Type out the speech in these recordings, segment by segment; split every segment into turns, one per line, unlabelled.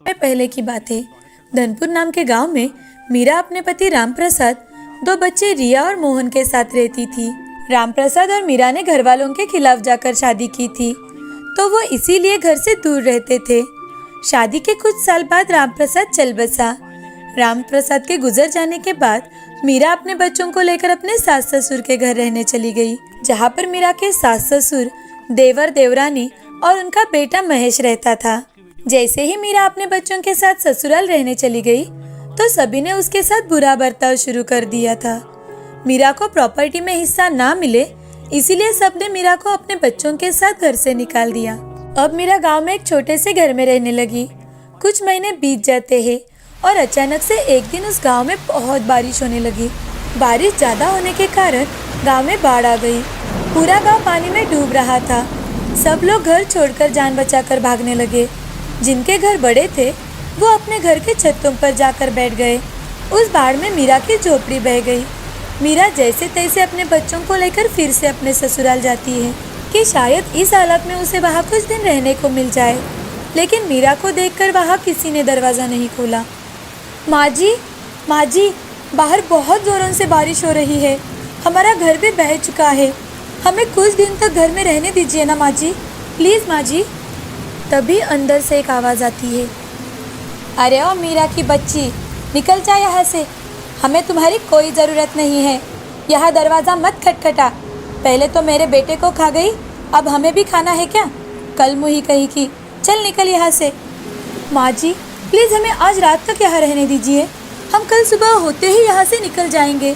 पहले की बात है। धनपुर नाम के गांव में मीरा अपने पति रामप्रसाद, दो बच्चे रिया और मोहन के साथ रहती थी। रामप्रसाद और मीरा ने घर वालों के खिलाफ जाकर शादी की थी, तो वो इसीलिए घर से दूर रहते थे। शादी के कुछ साल बाद रामप्रसाद चल बसा। रामप्रसाद के गुजर जाने के बाद मीरा अपने बच्चों को लेकर अपने सास ससुर के घर रहने चली गई, जहाँ पर मीरा के सास ससुर, देवर देवरानी और उनका बेटा महेश रहता था। जैसे ही मीरा अपने बच्चों के साथ ससुराल रहने चली गई, तो सभी ने उसके साथ बुरा बर्ताव शुरू कर दिया था। मीरा को प्रॉपर्टी में हिस्सा ना मिले, इसीलिए सबने मीरा को अपने बच्चों के साथ घर से निकाल दिया। अब मीरा गांव में एक छोटे से घर में रहने लगी। कुछ महीने बीत जाते हैं और अचानक से एक दिन उस गांव में बहुत बारिश होने लगी। बारिश ज्यादा होने के कारण गांव में बाढ़ आ गई। पूरा गांव पानी में डूब रहा था। सब लोग घर छोड़कर जान बचाकर भागने लगे। जिनके घर बड़े थे वो अपने घर के छतों पर जाकर बैठ गए। उस बाढ़ में मीरा की झोपड़ी बह गई। मीरा जैसे तैसे अपने बच्चों को लेकर फिर से अपने ससुराल जाती है कि शायद इस हालत में उसे वहाँ कुछ दिन रहने को मिल जाए, लेकिन मीरा को देखकर वहाँ किसी ने दरवाज़ा नहीं खोला। माँ जी, बाहर बहुत जोरों से बारिश हो रही है। हमारा घर भी बह चुका है। हमें कुछ दिन तक घर में रहने दीजिए ना माँ जी, प्लीज़ माँ जी। तभी अंदर से एक आवाज़ आती है, अरे ओ मीरा की बच्ची, निकल जा यहाँ से। हमें तुम्हारी कोई ज़रूरत नहीं है। यहाँ दरवाज़ा मत खटखटा। पहले तो मेरे बेटे को खा गई, अब हमें भी खाना है क्या? कल मुही कही की, चल निकल यहाँ से। माँ जी प्लीज़ हमें आज रात तक यहाँ रहने दीजिए। हम कल सुबह होते ही यहाँ से निकल जाएंगे।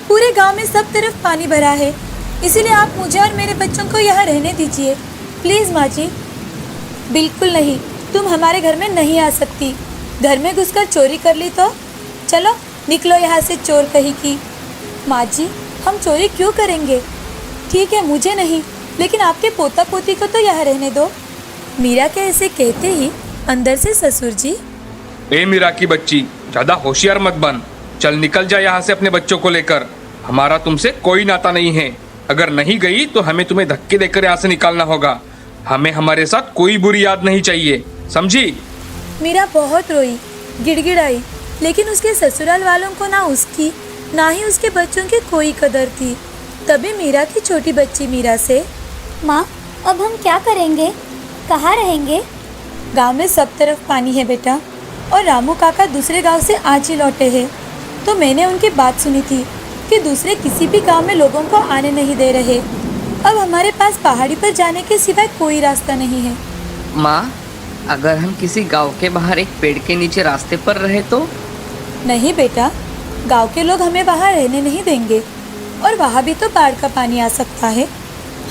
पूरे गांव में सब तरफ पानी भरा है, इसीलिए आप मुझे और मेरे बच्चों को यहाँ रहने दीजिए, प्लीज़ माँ जी। बिल्कुल नहीं, तुम हमारे घर में नहीं आ सकती। घर में घुसकर चोरी कर ली तो? चलो निकलो यहाँ से, चोर कही की। माँ जी हम चोरी क्यों करेंगे? ठीक है मुझे नहीं, लेकिन आपके पोता पोती को तो यहाँ रहने दो। मीरा के ऐसे कहते ही अंदर से ससुर जी,
ए मीरा की बच्ची, ज्यादा होशियार मत बन। चल निकल जा यहाँ से अपने बच्चों को लेकर। हमारा तुमसे कोई नाता नहीं है। अगर नहीं गई तो हमें तुम्हें धक्के देकर यहाँ से निकालना होगा। हमें हमारे साथ कोई बुरी याद नहीं चाहिए, समझी?
मीरा बहुत रोई, गिड़गिड़ाई, लेकिन उसके ससुराल वालों को ना उसकी ना ही उसके बच्चों की कोई कदर थी। तभी मीरा की छोटी बच्ची मीरा से,
माँ अब हम क्या करेंगे, कहाँ रहेंगे?
गांव में सब तरफ पानी है बेटा, और रामू काका दूसरे गांव से आज ही लौटे हैं। तो मैंने उनकी बात सुनी थी कि दूसरे किसी भी गांव में लोगों को आने नहीं दे रहे। अब हमारे पास पहाड़ी पर जाने के सिवाय कोई रास्ता नहीं है।
माँ अगर हम किसी गांव के बाहर एक पेड़ के नीचे रास्ते पर रहे तो?
नहीं बेटा, गांव के लोग हमें वहाँ रहने नहीं देंगे, और वहाँ भी तो बाढ़ का पानी आ सकता है।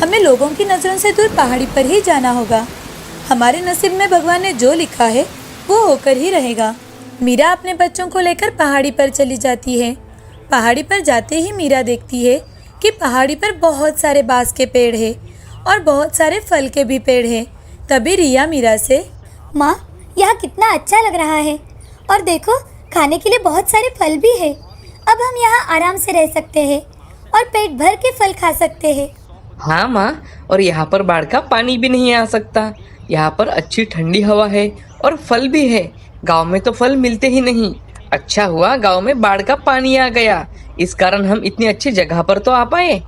हमें लोगों की नज़रों से दूर पहाड़ी पर ही जाना होगा। हमारे नसीब में भगवान ने जो लिखा है वो होकर ही रहेगा। मीरा अपने बच्चों को लेकर पहाड़ी पर चली जाती है। पहाड़ी पर जाते ही मीरा देखती है कि पहाड़ी पर बहुत सारे बांस के पेड़ हैं और बहुत सारे फल के भी पेड़ हैं। तभी रिया मीरा से,
माँ यहाँ कितना अच्छा लग रहा है, और देखो खाने के लिए बहुत सारे फल भी है। अब हम यहाँ आराम से रह सकते हैं और पेट भर के फल खा सकते हैं।
हाँ माँ, और यहाँ पर बाढ़ का पानी भी नहीं आ सकता। यहाँ पर अच्छी ठंडी हवा है और फल भी है। गांव में तो फल मिलते ही नहीं। अच्छा हुआ गांव में बाढ़ का पानी आ गया, इस कारण हम इतनी अच्छी जगह पर तो आ पाए।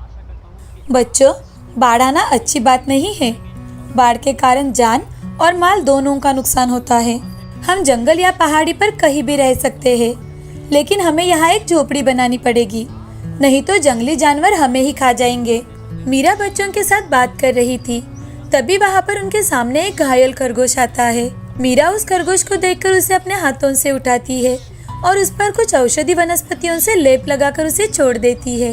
बच्चों, बाढ़ आना अच्छी बात नहीं है। बाढ़ के कारण जान और माल दोनों का नुकसान होता है। हम जंगल या पहाड़ी पर कहीं भी रह सकते हैं, लेकिन हमें यहाँ एक झोपड़ी बनानी पड़ेगी, नहीं तो जंगली जानवर हमें ही खा जाएंगे। मीरा बच्चों के साथ बात कर रही थी, तभी वहाँ पर उनके सामने एक घायल खरगोश आता है। मीरा उस खरगोश को देखकर उसे अपने हाथों से उठाती है और उस पर कुछ औषधि वनस्पतियों से लेप लगाकर उसे छोड़ देती है।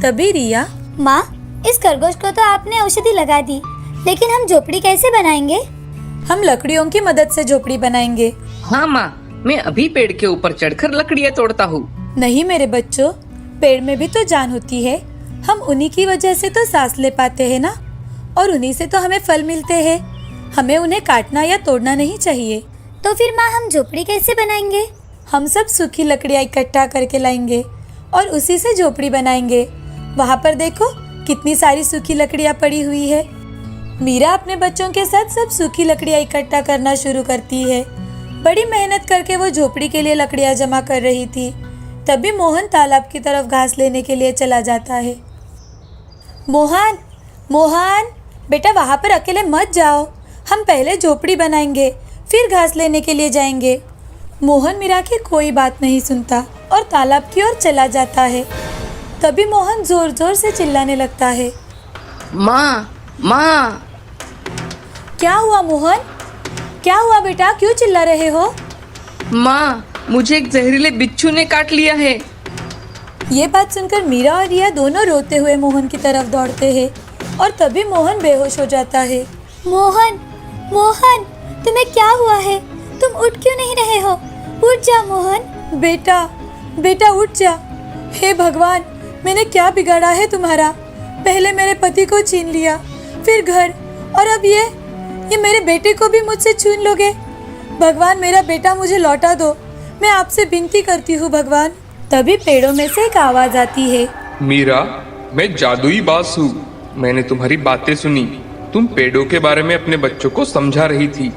तभी रिया,
माँ इस खरगोश को तो आपने औषधि लगा दी, लेकिन हम झोपड़ी कैसे बनाएंगे?
हम लकड़ियों की मदद से झोपड़ी बनाएंगे।
हाँ माँ, मैं अभी पेड़ के ऊपर चढ़कर लकड़ियाँ तोड़ता हूँ।
नहीं मेरे बच्चों, पेड़ में भी तो जान होती है। हम उन्हीं की वजह से तो सांस ले पाते हैं ना, और उन्हीं से तो हमें फल मिलते हैं। हमें उन्हें काटना या तोड़ना नहीं चाहिए।
तो फिर माँ हम झोपड़ी कैसे बनाएंगे?
हम सब सूखी लकड़ियाँ इकट्ठा करके लाएंगे और उसी से झोपड़ी बनाएंगे। वहाँ पर देखो कितनी सारी सूखी लकड़ियाँ पड़ी हुई है। मीरा अपने बच्चों के साथ सब सूखी लकड़ियाँ इकट्ठा करना शुरू करती है। बड़ी मेहनत करके वो झोपड़ी के लिए लकड़ियाँ जमा कर रही थी। तभी मोहन तालाब की तरफ घास लेने के लिए चला जाता है। मोहन, मोहन, बेटा वहाँ पर अकेले मत जाओ। हम पहले झोपड़ी बनाएंगे, फिर घास लेने के लिए जाएंगे। मोहन मीरा की कोई बात नहीं सुनता और तालाब की ओर चला जाता है। तभी मोहन जोर जोर से चिल्लाने लगता है।
माँ, माँ।
क्या हुआ मोहन? क्या हुआ बेटा, क्यों चिल्ला रहे हो?
माँ, मुझे एक जहरीले बिच्छू ने काट लिया है।
ये बात सुनकर मीरा और रिया दोनों रोते हुए मोहन की तरफ दौड़ते हैं और तभी मोहन बेहोश हो जाता है।
मोहन, मोहन, तुम्हें क्या हुआ है? तुम उठ क्यों नहीं रहे हो? उठ जा मोहन।
बेटा, बेटा उठ जा। हे भगवान, मैंने क्या बिगाड़ा है तुम्हारा? पहले मेरे पति को छीन लिया, फिर घर, और अब ये मेरे बेटे को भी मुझसे छीन लोगे। भगवान, मेरा बेटा मुझे लौटा दो। मैं आपसे विनती करती हूँ भगवान। तभी पेड़ों में से एक आवाज आती है।
मीरा, मैं जादुई बास हूँ। मैंने तुम्हारी बातें सुनी। तुम पेड़ों के बारे में अपने बच्चों को समझा रही थी।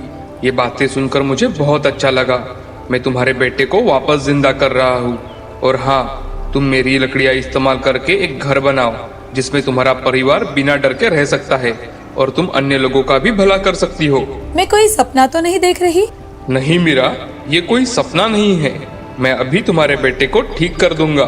ये बातें सुनकर मुझे बहुत अच्छा लगा। मैं तुम्हारे बेटे को वापस जिंदा कर रहा हूँ। और हाँ, तुम मेरी लकड़ियाँ इस्तेमाल करके एक घर बनाओ जिसमें तुम्हारा परिवार बिना डर के रह सकता है और तुम अन्य लोगों का भी भला कर सकती हो।
मैं कोई सपना तो नहीं देख रही?
नहीं मीरा, ये कोई सपना नहीं है। मैं अभी तुम्हारे बेटे को ठीक कर दूंगा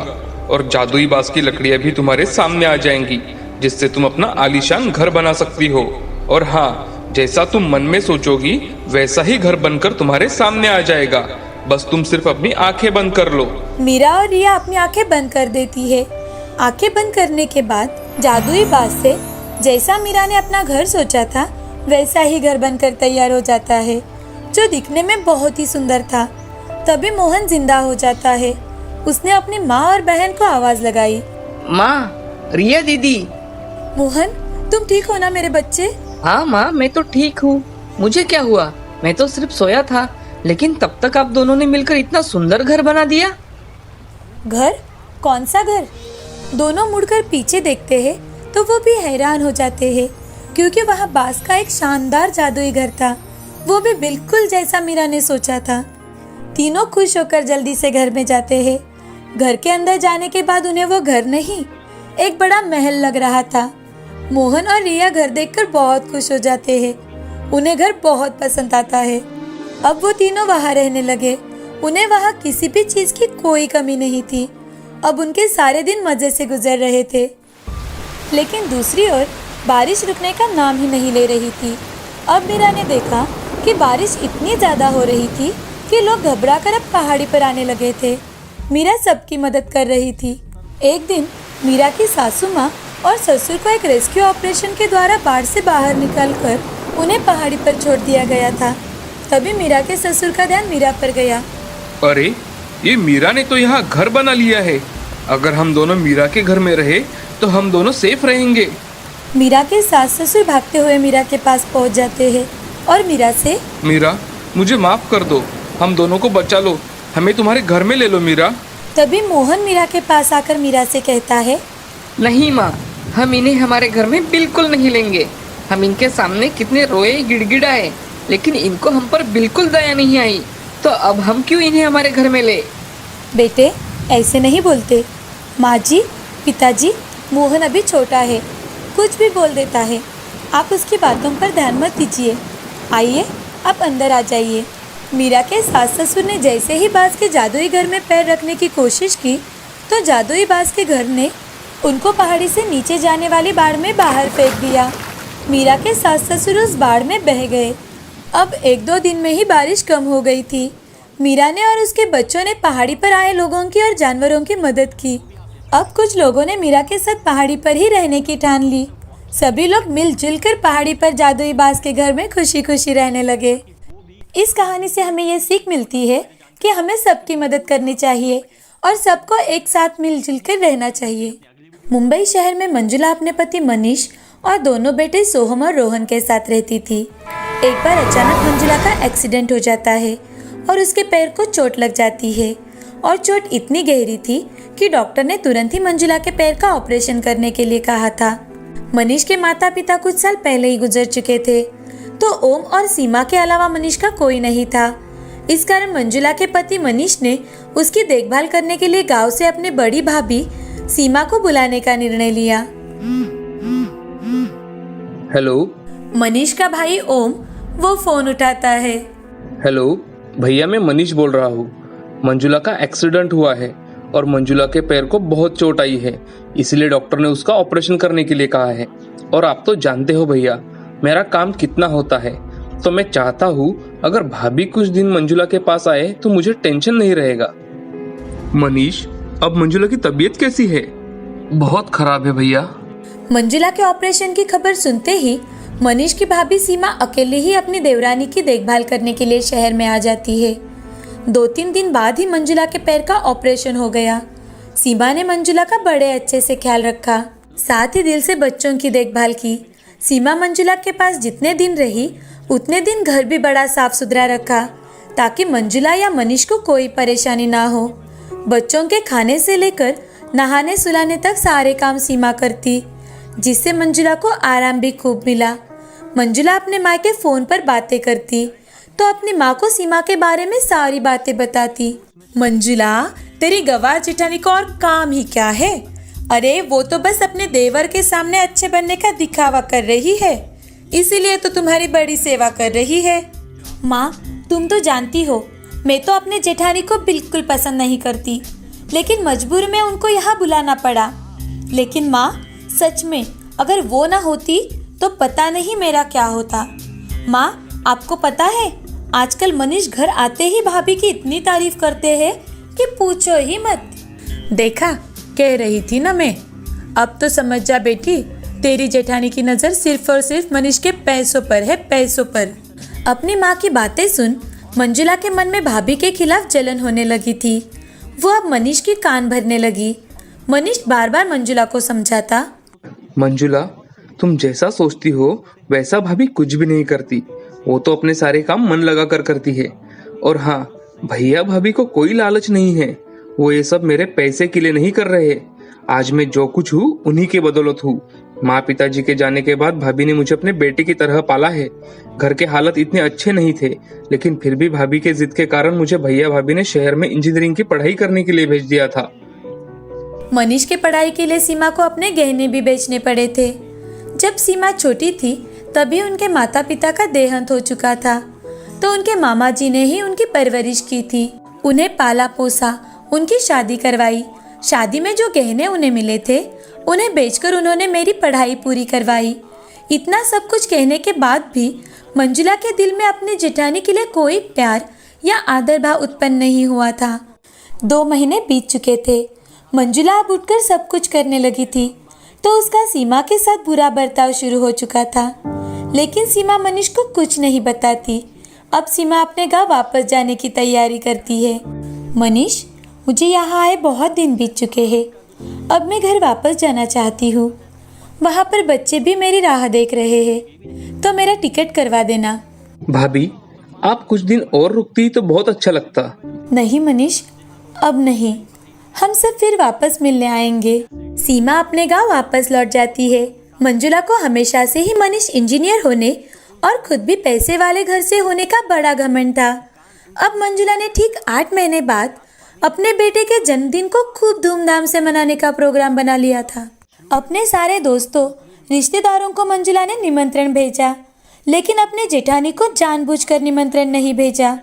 और जादुई बांस की लकड़ियाँ भी तुम्हारे सामने आ जाएंगी, जिससे तुम अपना आलीशान घर बना सकती हो। और हाँ, जैसा तुम मन में सोचोगी वैसा ही घर बनकर तुम्हारे सामने आ जाएगा। बस तुम सिर्फ अपनी आंखें बंद कर लो।
मीरा और रिया अपनी आंखें बंद कर देती है। आंखें बंद करने के बाद जादुई बांस से जैसा मीरा ने अपना घर सोचा था वैसा ही घर बनकर तैयार हो जाता है, जो दिखने में बहुत ही सुंदर था। तभी मोहन जिंदा हो जाता है। उसने अपनी माँ और बहन को आवाज लगाई।
माँ, रिया दीदी।
मोहन, तुम ठीक हो ना मेरे बच्चे?
हाँ माँ, मैं तो ठीक हूँ। मुझे क्या हुआ? मैं तो सिर्फ सोया था, लेकिन तब तक आप दोनों ने मिलकर इतना सुंदर घर बना दिया।
घर? कौन सा घर? दोनों मुड़कर पीछे देखते हैं तो वो भी हैरान हो जाते हैं, क्योंकि वहाँ बांस का एक शानदार जादुई घर था, वो भी बिल्कुल जैसा मीरा ने सोचा था। तीनों खुश होकर जल्दी से घर में जाते हैं। घर के अंदर जाने के बाद उन्हें वो घर नहीं, एक बड़ा महल लग रहा था। मोहन और रिया घर देखकर बहुत खुश हो जाते हैं। उन्हें घर बहुत पसंद आता है। अब वो तीनों वहाँ रहने लगे। उन्हें वहाँ किसी भी चीज की कोई कमी नहीं थी। अब उनके सारे दिन मजे से गुजर रहे थे। लेकिन दूसरी ओर बारिश रुकने का नाम ही नहीं ले रही थी। अब मीरा ने देखा कि बारिश इतनी ज्यादा हो रही थी कि लोग घबराकर अब पहाड़ी पर आने लगे थे। मीरा सबकी मदद कर रही थी। एक दिन मीरा की सासू माँ और ससुर को एक रेस्क्यू ऑपरेशन के द्वारा बाढ़ से बाहर निकालकर उन्हें पहाड़ी पर छोड़ दिया गया था। तभी मीरा के ससुर का ध्यान मीरा पर गया।
अरे, ये मीरा ने तो यहाँ घर बना लिया है। अगर हम दोनों मीरा के घर में रहे तो हम दोनों सेफ रहेंगे।
मीरा के सास ससुर भागते हुए मीरा के पास पहुँच जाते हैं और मीरा से,
मीरा, मुझे माफ कर दो। हम दोनों को बचा लो। हमें तुम्हारे घर में ले लो मीरा।
तभी मोहन मीरा के पास आकर मीरा से कहता है,
नहीं माँ, हम इन्हें हमारे घर में बिल्कुल नहीं लेंगे। हम इनके सामने कितने रोए गिड़गिड़ाए, लेकिन इनको हम पर बिल्कुल दया नहीं आई। तो अब हम क्यों इन्हें हमारे घर में ले?
बेटे, ऐसे नहीं बोलते। माँ जी, पिताजी, मोहन अभी छोटा है, कुछ भी बोल देता है। आप उसकी बातों पर ध्यान मत दीजिए। आइए, आप अंदर आ जाइए। मीरा के सास ससुर ने जैसे ही बांस के जादुई घर में पैर रखने की कोशिश की तो जादुई बांस के घर ने उनको पहाड़ी से नीचे जाने वाली बाढ़ में बाहर फेंक दिया। मीरा के सास ससुर उस बाढ़ में बह गए। अब 1-2 दिन में ही बारिश कम हो गई थी। मीरा ने और उसके बच्चों ने पहाड़ी पर आए लोगों की और जानवरों की मदद की। अब कुछ लोगों ने मीरा के साथ पहाड़ी पर ही रहने की ठान ली। सभी लोग मिलजुल कर पहाड़ी पर जादुई बांस के घर में खुशी खुशी रहने लगे। इस कहानी से हमें ये सीख मिलती है कि हमें सबकी मदद करनी चाहिए और सबको एक साथ मिलजुल कर रहना चाहिए। मुंबई शहर में मंजुला अपने पति मनीष और दोनों बेटे सोहम और रोहन के साथ रहती थी। एक बार अचानक मंजुला का एक्सीडेंट हो जाता है और उसके पैर को चोट लग जाती है और चोट इतनी गहरी थी कि डॉक्टर ने तुरंत ही मंजुला के पैर का ऑपरेशन करने के लिए कहा था। मनीष के माता पिता कुछ साल पहले ही गुजर चुके थे, तो ओम और सीमा के अलावा मनीष का कोई नहीं था। इस कारण मंजुला के पति मनीष ने उसकी देखभाल करने के लिए गांव से अपने बड़ी भाभी सीमा को बुलाने का निर्णय लिया।
हेलो।
मनीष का भाई ओम वो फोन उठाता है।
हेलो भैया, मैं मनीष बोल रहा हूँ। मंजुला का एक्सीडेंट हुआ है और मंजुला के पैर को बहुत चोट आई है, इसलिए डॉक्टर ने उसका ऑपरेशन करने के लिए कहा है। और आप तो जानते हो भैया मेरा काम कितना होता है, तो मैं चाहता हूँ अगर भाभी कुछ दिन मंजुला के पास आए तो मुझे टेंशन नहीं रहेगा। मनीष, अब मंजुला की तबीयत कैसी है? बहुत खराब है भैया।
मंजुला के ऑपरेशन की खबर सुनते ही मनीष की भाभी सीमा अकेले ही अपनी देवरानी की देखभाल करने के लिए शहर में आ जाती है। 2-3 दिन बाद ही मंजुला के पैर का ऑपरेशन हो गया। सीमा ने मंजुला का बड़े अच्छे से ख्याल रखा, साथ ही दिल से बच्चों की देखभाल की। सीमा मंजुला के पास जितने दिन रही उतने दिन घर भी बड़ा साफ सुथरा रखा, ताकि मंजुला या मनीष को कोई परेशानी ना हो। बच्चों के खाने से लेकर नहाने सुलाने तक सारे काम सीमा करती, जिससे मंजुला को आराम भी खूब मिला। मंजुला अपने माँ के फोन पर बातें करती तो अपनी माँ को सीमा के बारे में सारी बातें बताती। मंजुला, तेरी गवार जेठानी को और काम ही क्या है? अरे वो तो बस अपने देवर के सामने अच्छे बनने का दिखावा कर रही है, इसीलिए तो तुम्हारी बड़ी सेवा कर रही है। माँ, तुम तो जानती हो मैं तो अपने जेठानी को बिल्कुल पसंद नहीं करती, लेकिन मजबूर में उनको यहाँ बुलाना पड़ा। लेकिन माँ, सच में अगर वो ना होती तो पता नहीं मेरा क्या होता। माँ, आपको पता है आजकल मनीष घर आते ही भाभी की इतनी तारीफ करते हैं कि पूछो ही मत। देखा, कह रही थी ना मैं। अब तो समझ जा बेटी, तेरी जेठानी की नज़र सिर्फ और सिर्फ मनीष के पैसों पर है, पैसों पर। अपनी माँ की बातें सुन मंजुला के मन में भाभी के खिलाफ जलन होने लगी थी। वो अब मनीष की कान भरने लगी। मनीष बार बार मंजुला को समझाता।
मंजुला, तुम जैसा सोचती हो वैसा भाभी कुछ भी नहीं करती। वो तो अपने सारे काम मन लगा कर करती है। और हाँ, भैया भाभी को कोई लालच नहीं है। वो ये सब मेरे पैसे के लिए नहीं कर रहे। आज मैं जो कुछ हूँ उन्हीं के बदौलत हूँ। माँ पिताजी के जाने के बाद भाभी ने मुझे अपने बेटे की तरह पाला है। घर के हालत इतने अच्छे नहीं थे, लेकिन फिर भी भाभी के जिद के कारण मुझे भैया भाभी ने शहर में इंजीनियरिंग की पढ़ाई करने के लिए भेज दिया था।
मनीष के पढ़ाई के लिए सीमा को अपने गहने भी बेचने पड़े थे। जब सीमा छोटी थी तभी उनके माता पिता का देहांत हो चुका था, तो उनके मामा जी ने ही उनकी परवरिश की थी, उन्हें पाला पोसा, उनकी शादी करवाई। शादी में जो गहने उन्हें मिले थे उन्हें बेचकर उन्होंने मेरी पढ़ाई पूरी करवाई। इतना सब कुछ कहने के बाद भी मंजुला के दिल में अपनी जेठानी के लिए कोई प्यार या आदर भाव उत्पन्न नहीं हुआ था। 2 महीने बीत चुके थे। मंजुला अब उठकर सब कुछ करने लगी थी, तो उसका सीमा के साथ बुरा बर्ताव शुरू हो चुका था। लेकिन सीमा मनीष को कुछ नहीं बताती। अब सीमा अपने गांव वापस जाने की तैयारी करती है। मनीष, मुझे यहाँ आए बहुत दिन बीत चुके हैं। अब मैं घर वापस जाना चाहती हूँ। वहाँ पर बच्चे भी मेरी राह देख रहे हैं, तो मेरा टिकट करवा देना।
भाभी, आप कुछ दिन और रुकती तो बहुत अच्छा लगता।
नहीं मनीष, अब नहीं। हम सब फिर वापस मिलने आएंगे। सीमा अपने गांव वापस लौट जाती है। मंजुला को हमेशा से ही मनीष इंजीनियर होने और खुद भी पैसे वाले घर से होने का बड़ा घमंड था। अब मंजुला ने ठीक 8 महीने बाद अपने बेटे के जन्मदिन को खूब धूमधाम से मनाने का प्रोग्राम बना लिया था। अपने सारे दोस्तों, रिश्तेदारों को मंजुला ने निमंत्रण भेजा, लेकिन अपने जेठानी को जानबूझकर निमंत्रण नहीं भेजा।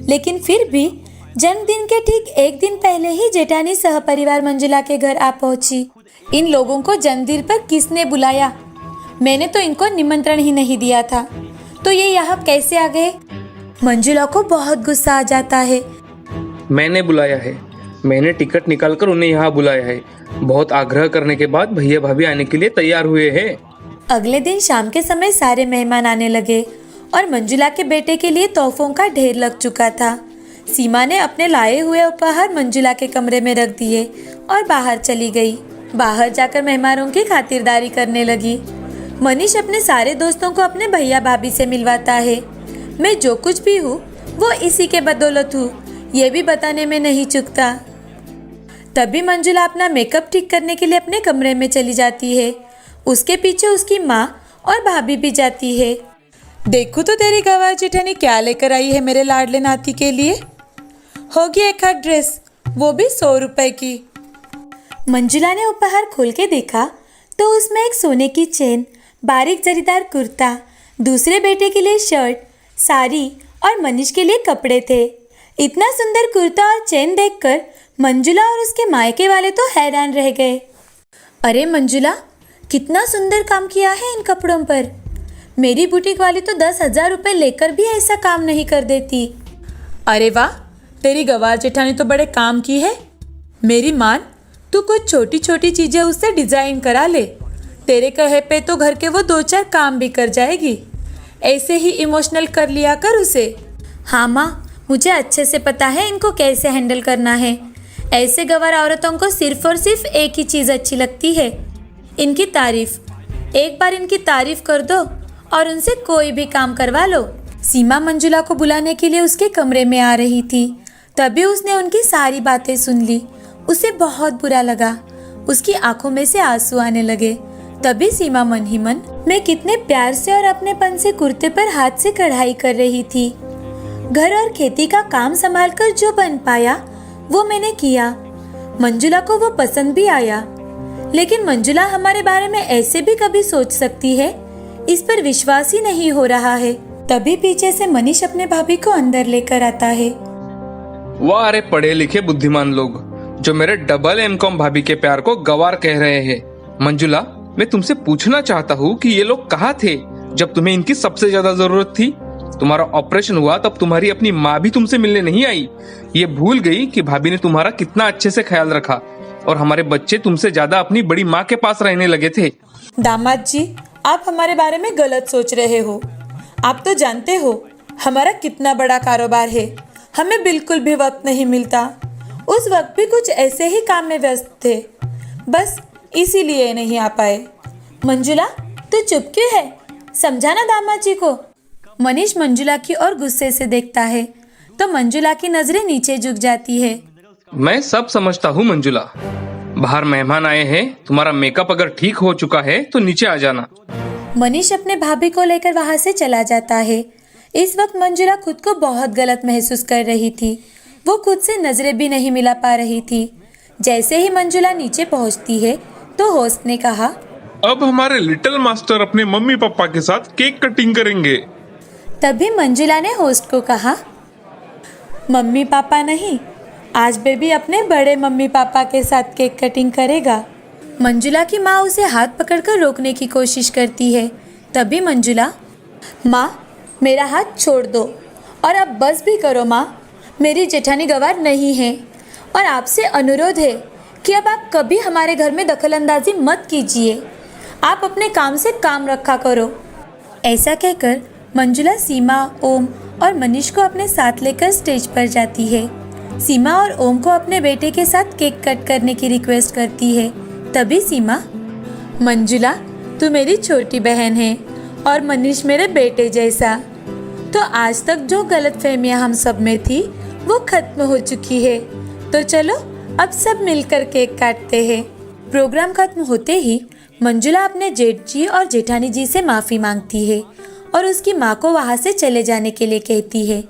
लेकिन फिर भी जन्मदिन के ठीक 1 दिन पहले ही जेठानी सहपरिवार मंजुला के घर आ पहुंची। इन लोगों को जन्मदिन पर किसने बुलाया? मैंने तो इनको निमंत्रण ही नहीं दिया था, तो ये यहाँ कैसे आ गए? मंजुला को बहुत गुस्सा आ जाता है।
मैंने बुलाया है, मैंने टिकट निकालकर उन्हें यहाँ बुलाया है। बहुत आग्रह करने के बाद भैया भाभी आने के लिए तैयार हुए हैं।
अगले दिन शाम के समय सारे मेहमान आने लगे और मंजुला के बेटे के लिए तोहफों का ढेर लग चुका था। सीमा ने अपने लाए हुए उपहार मंजुला के कमरे में रख दिए और बाहर चली गई। बाहर जाकर मेहमानों की खातिरदारी करने लगी। मनीष अपने सारे दोस्तों को अपने भैया भाभी से मिलवाता है। मैं जो कुछ भी हूँ वो इसी के बदौलत हूँ, ये भी बताने में नहीं चूकता। तभी मंजुला अपना मेकअप ठीक करने के लिए अपने कमरे में चली जाती है। उसके पीछे उसकी माँ और भाभी भी जाती है। देखो तो तेरी गवार जेठानी क्या लेकर आई है मेरे लाडले नाती के लिए। होगी एक आध ड्रेस, वो भी 100 रुपए की। मंजुला ने उपहार खोल के देखा तो उसमें एक सोने की चेन, बारीक जरीदार कुर्ता, दूसरे बेटे के लिए शर्ट, साड़ी और मनीष के लिए कपड़े थे। इतना सुंदर कुर्ता और चेन देखकर मंजुला और उसके मायके वाले तो हैरान रह गए। अरे मंजुला, कितना सुंदर काम किया है इन कपड़ों पर। मेरी बुटीक वाली तो 10,000 रुपये लेकर भी ऐसा काम नहीं कर देती। अरे वाह, तेरी गवार जेठानी तो बड़े काम की है। मेरी मान, तू कुछ छोटी छोटी चीज़ें उससे डिज़ाइन करा ले। तेरे कहे पे तो घर के वो 2-4 काम भी कर जाएगी। ऐसे ही इमोशनल कर लिया कर उसे। हाँ माँ, मुझे अच्छे से पता है इनको कैसे हैंडल करना है। ऐसे गवार औरतों को सिर्फ और सिर्फ एक ही चीज़ अच्छी लगती है, इनकी तारीफ। एक बार इनकी तारीफ कर दो और उनसे कोई भी काम करवा लो। सीमा मंजुला को बुलाने के लिए उसके कमरे में आ रही थी, तभी उसने उनकी सारी बातें सुन ली। उसे बहुत बुरा लगा, उसकी आंखों में से आंसू आने लगे। तभी सीमा मन ही मन मैं कितने प्यार से और अपनेपन से कुर्ते पर हाथ से कढ़ाई कर रही थी। घर और खेती का काम संभालकर जो बन पाया वो मैंने किया। मंजुला को वो पसंद भी आया, लेकिन मंजुला हमारे बारे में ऐसे भी कभी सोच सकती है, इस पर विश्वास ही नहीं हो रहा है। तभी पीछे से मनीष अपने भाभी को अंदर लेकर आता है।
वाह, अरे पढ़े लिखे बुद्धिमान लोग जो मेरे डबल एमकॉम भाभी के प्यार को गवार कह रहे हैं। मंजुला, मैं तुमसे पूछना चाहता हूँ कि ये लोग कहाँ थे जब तुम्हें इनकी सबसे ज्यादा जरूरत थी। तुम्हारा ऑपरेशन हुआ तब तुम्हारी अपनी माँ भी तुमसे मिलने नहीं आई। ये भूल गई कि भाभी ने तुम्हारा कितना अच्छे से ख्याल रखा और हमारे बच्चे तुमसे ज्यादा अपनी बड़ी माँ के पास रहने लगे थे।
दामाद जी, आप हमारे बारे में गलत सोच रहे हो। आप तो जानते हो हमारा कितना बड़ा कारोबार है, हमें बिल्कुल भी वक्त नहीं मिलता। उस वक्त भी कुछ ऐसे ही काम में व्यस्त थे, बस इसीलिए नहीं आ पाए। मंजुला, तू चुप क्यों है? समझाना दामाद जी को। मनीष मंजुला की ओर गुस्से से देखता है तो मंजुला की नजरें नीचे झुक जाती है।
मैं सब समझता हूँ मंजुला, बाहर मेहमान आए हैं, तुम्हारा मेकअप अगर ठीक हो चुका है तो नीचे आ जाना।
मनीष अपने भाभी को लेकर वहां से चला जाता है। इस वक्त मंजुला खुद को बहुत गलत महसूस कर रही थी। वो खुद से नजरें भी नहीं मिला पा रही थी। जैसे ही मंजुला नीचे पहुंचती है तो होस्ट ने कहा,
अब हमारे लिटिल मास्टर अपने मम्मी पापा के साथ केक कटिंग करेंगे।
तभी मंजुला ने होस्ट को कहा, मम्मी पापा नहीं, आज बेबी अपने बड़े मम्मी पापा के साथ केक कटिंग करेगा। मंजुला की माँ उसे हाथ पकड़कर रोकने की कोशिश करती है। तभी मंजुला, माँ मेरा हाथ छोड़ दो और अब बस भी करो माँ, मेरी जेठानी गवार नहीं है और आपसे अनुरोध है कि अब आप कभी हमारे घर में दखलंदाजी मत कीजिए। आप अपने काम से काम रखा करो। ऐसा कहकर मंजुला सीमा, ओम और मनीष को अपने साथ लेकर स्टेज पर जाती है। सीमा और ओम को अपने बेटे के साथ केक कट करने की रिक्वेस्ट करती है। तभी सीमा, मंजुला तू मेरी छोटी बहन है और मनीष मेरे बेटे जैसा, तो आज तक जो गलतफहमियां हम सब में थी वो खत्म हो चुकी है। तो चलो अब सब मिलकर केक काटते हैं। प्रोग्राम खत्म होते ही मंजुला अपने जेठ जी और जेठानी जी से माफ़ी मांगती है और उसकी माँ को वहाँ से चले जाने के लिए कहती है।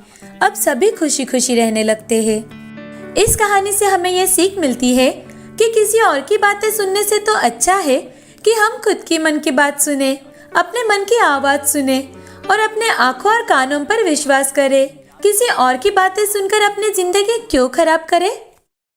अब सभी खुशी खुशी रहने लगते हैं। इस कहानी से हमें यह सीख मिलती है कि किसी और की बातें सुनने से तो अच्छा है कि हम खुद की मन की बात सुने, अपने मन की आवाज़ सुने और अपने आँखों और कानों पर विश्वास करें। किसी और की बातें सुनकर अपनी जिंदगी क्यों खराब करें?